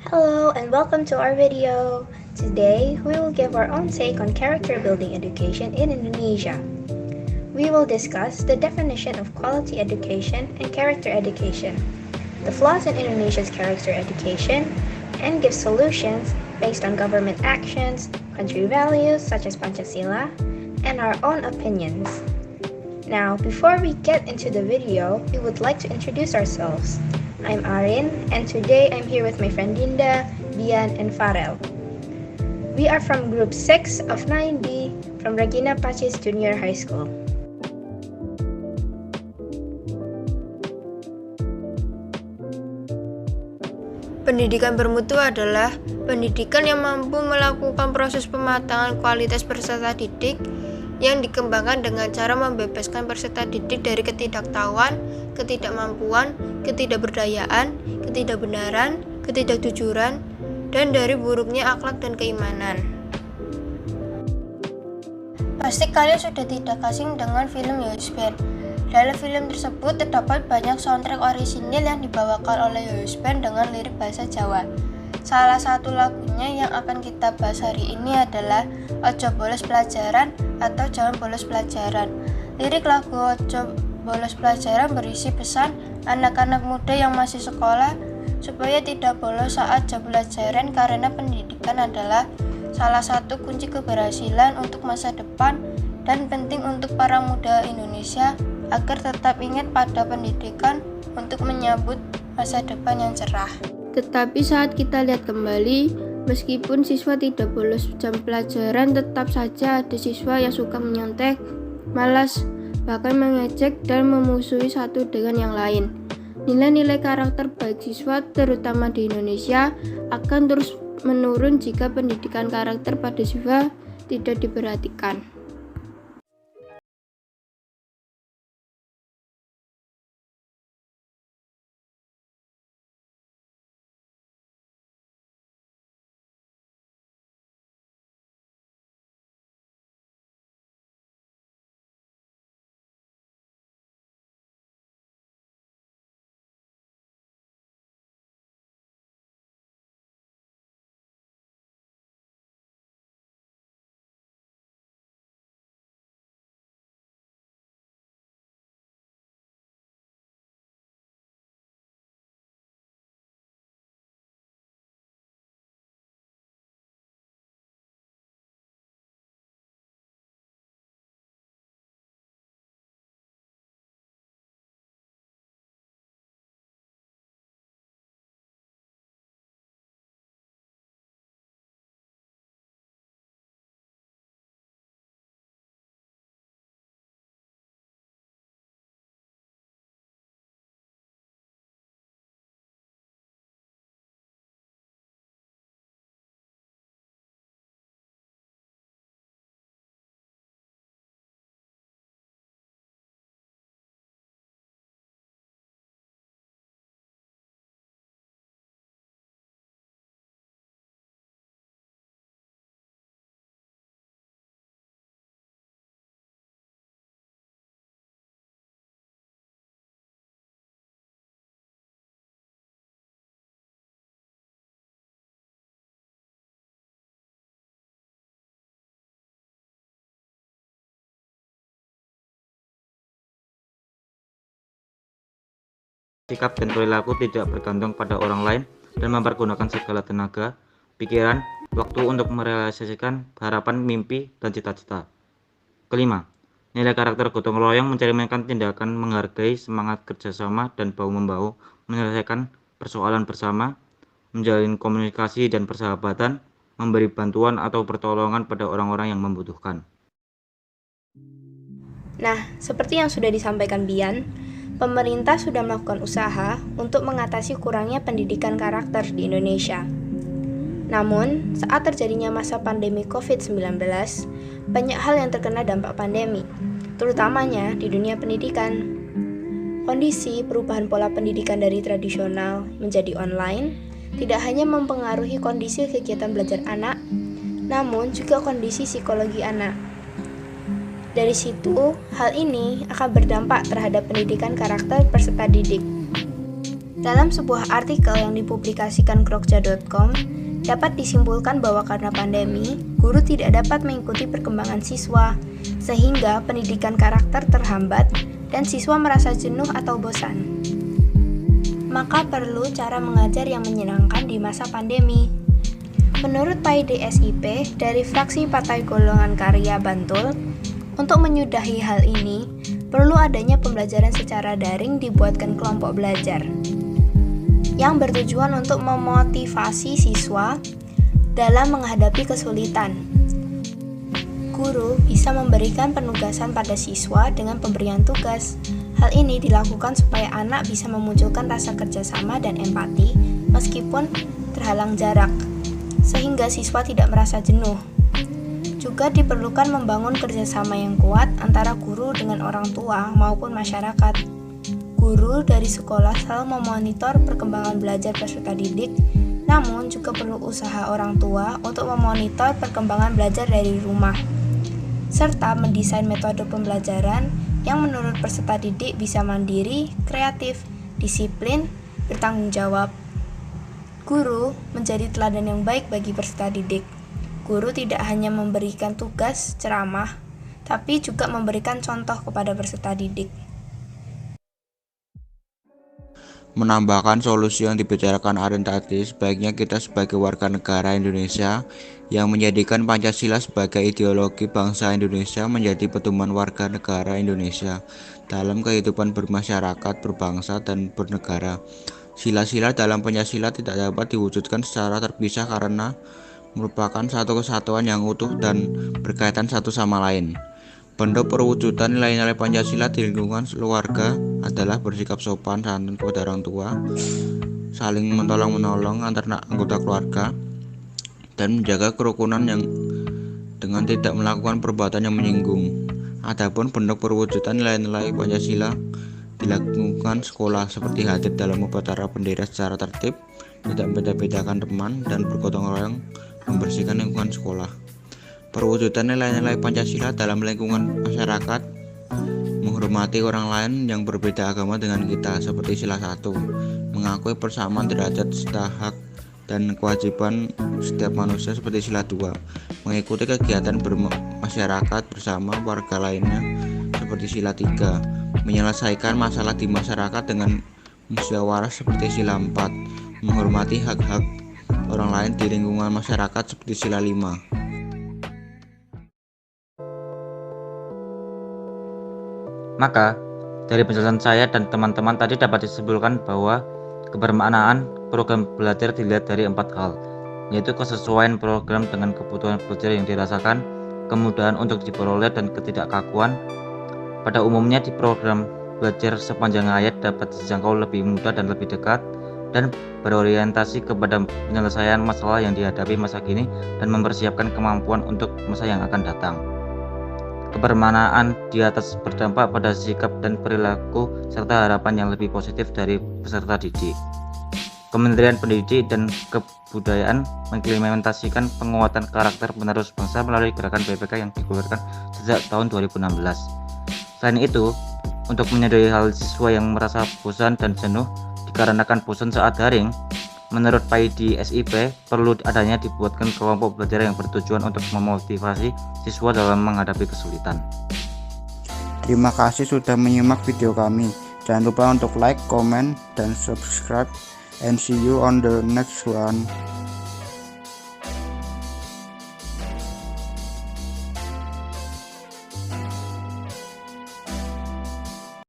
Hello and welcome to our video. Today, we will give our own take on character building education in Indonesia. We will discuss the definition of quality education and character education, the flaws in Indonesia's character education, and give solutions based on government actions, country values such as Pancasila, and our own opinions. Now, before we get into the video, we would like to introduce ourselves. I'm Arin, and today I'm here with my friend Dinda, Bian, and Farel. We are from Group 6 of 9B from Regina Pacis Junior High School. Pendidikan bermutu adalah pendidikan yang mampu melakukan proses pematangan kualitas peserta didik yang dikembangkan dengan cara membebaskan peserta didik dari ketidaktahuan, ketidakmampuan, ketidakberdayaan, ketidakbenaran, ketidakjujuran, dan dari buruknya akhlak dan keimanan. Pasti kalian sudah tidak asing dengan film Yowis Band. Dalam film tersebut terdapat banyak soundtrack orisinil yang dibawakan oleh Yowis Band dengan lirik bahasa Jawa. Salah satu lagunya yang akan kita bahas hari ini adalah Ojo Bolos Pelajaran atau Jangan Bolos Pelajaran. Lirik lagu Ojo Bolos Pelajaran berisi pesan anak-anak muda yang masih sekolah supaya tidak bolos saat jam pelajaran karena pendidikan adalah salah satu kunci keberhasilan untuk masa depan dan penting untuk para muda Indonesia agar tetap ingat pada pendidikan untuk menyambut masa depan yang cerah. Tetapi saat kita lihat kembali, meskipun siswa tidak bolos jam pelajaran, tetap saja ada siswa yang suka menyontek, malas, bahkan mengejek dan memusuhi satu dengan yang lain. Nilai-nilai karakter baik siswa, terutama di Indonesia, akan terus menurun jika pendidikan karakter pada siswa tidak diperhatikan. Sikap dan perilaku tidak bergantung pada orang lain dan mempergunakan segala tenaga, pikiran, waktu untuk merealisasikan harapan, mimpi, dan cita-cita. Kelima, nilai karakter gotong royong mencerminkan tindakan menghargai, semangat kerjasama, dan bahu-membahu menyelesaikan persoalan bersama, menjalin komunikasi dan persahabatan, memberi bantuan atau pertolongan pada orang-orang yang membutuhkan. Nah, seperti yang sudah disampaikan Bian, pemerintah sudah melakukan usaha untuk mengatasi kurangnya pendidikan karakter di Indonesia. Namun, saat terjadinya masa pandemi COVID-19, banyak hal yang terkena dampak pandemi, terutamanya di dunia pendidikan. Kondisi perubahan pola pendidikan dari tradisional menjadi online tidak hanya mempengaruhi kondisi kegiatan belajar anak, namun juga kondisi psikologi anak. Dari situ, hal ini akan berdampak terhadap pendidikan karakter peserta didik. Dalam sebuah artikel yang dipublikasikan Krokja.com, dapat disimpulkan bahwa karena pandemi, guru tidak dapat mengikuti perkembangan siswa, sehingga pendidikan karakter terhambat dan siswa merasa jenuh atau bosan. Maka perlu cara mengajar yang menyenangkan di masa pandemi. Menurut PAID SIP dari fraksi Partai Golongan Karya Bantul, untuk menyudahi hal ini, perlu adanya pembelajaran secara daring dibuatkan kelompok belajar yang bertujuan untuk memotivasi siswa dalam menghadapi kesulitan. Guru bisa memberikan penugasan pada siswa dengan pemberian tugas. Hal ini dilakukan supaya anak bisa memunculkan rasa kerjasama dan empati meskipun terhalang jarak, sehingga siswa tidak merasa jenuh. Juga diperlukan membangun kerjasama yang kuat antara guru dengan orang tua maupun masyarakat. Guru dari sekolah selalu memonitor perkembangan belajar peserta didik, namun juga perlu usaha orang tua untuk memonitor perkembangan belajar dari rumah, serta mendesain metode pembelajaran yang menurut peserta didik bisa mandiri, kreatif, disiplin, bertanggung jawab. Guru menjadi teladan yang baik bagi peserta didik. Guru tidak hanya memberikan tugas ceramah, tapi juga memberikan contoh kepada peserta didik. Menambahkan solusi yang dibicarakan Arin tadi, sebaiknya kita sebagai warga negara Indonesia yang menjadikan Pancasila sebagai ideologi bangsa Indonesia menjadi pedoman warga negara Indonesia dalam kehidupan bermasyarakat, berbangsa, dan bernegara. Sila-sila dalam Pancasila tidak dapat diwujudkan secara terpisah karena merupakan satu kesatuan yang utuh dan berkaitan satu sama lain. Bentuk perwujudan nilai-nilai Pancasila di lingkungan keluarga adalah bersikap sopan santun kepada orang tua, saling menolong-menolong antar anggota keluarga, dan menjaga kerukunan yang dengan tidak melakukan perbuatan yang menyinggung. Adapun bentuk perwujudan nilai-nilai Pancasila dilakukan sekolah seperti hadir dalam upacara bendera secara tertib, tidak membeda-bedakan teman, dan bergotong royong membersihkan lingkungan sekolah. Perwujudan nilai-nilai Pancasila dalam lingkungan masyarakat, menghormati orang lain yang berbeda agama dengan kita seperti sila 1, mengakui persamaan derajat serta hak dan kewajiban setiap manusia seperti sila 2, mengikuti kegiatan bermasyarakat bersama warga lainnya seperti sila 3, menyelesaikan masalah di masyarakat dengan musyawarah seperti sila 4, menghormati hak-hak orang lain di lingkungan masyarakat seperti sila 5. Maka, dari penjelasan saya dan teman-teman tadi dapat disimpulkan bahwa kebermaknaan program belajar dilihat dari 4 hal, yaitu kesesuaian program dengan kebutuhan belajar yang dirasakan, kemudahan untuk diperoleh, dan ketidakkakuan. Pada umumnya di program belajar sepanjang ayat dapat dijangkau lebih mudah dan lebih dekat, dan berorientasi kepada penyelesaian masalah yang dihadapi masa kini dan mempersiapkan kemampuan untuk masa yang akan datang. Kebermaknaan di atas berdampak pada sikap dan perilaku serta harapan yang lebih positif dari peserta didik. Kementerian Pendidikan dan Kebudayaan mengimplementasikan penguatan karakter penerus bangsa melalui gerakan PPK yang digulirkan sejak tahun 2016. Selain itu, untuk menyadari hal siswa yang merasa bosan dan jenuh dikarenakan bosan saat daring, menurut PAID SIP perlu adanya dibuatkan kelompok belajar yang bertujuan untuk memotivasi siswa dalam menghadapi kesulitan. Terima kasih sudah menyimak video kami. Jangan lupa untuk like, comment, dan subscribe. And see you on the next one.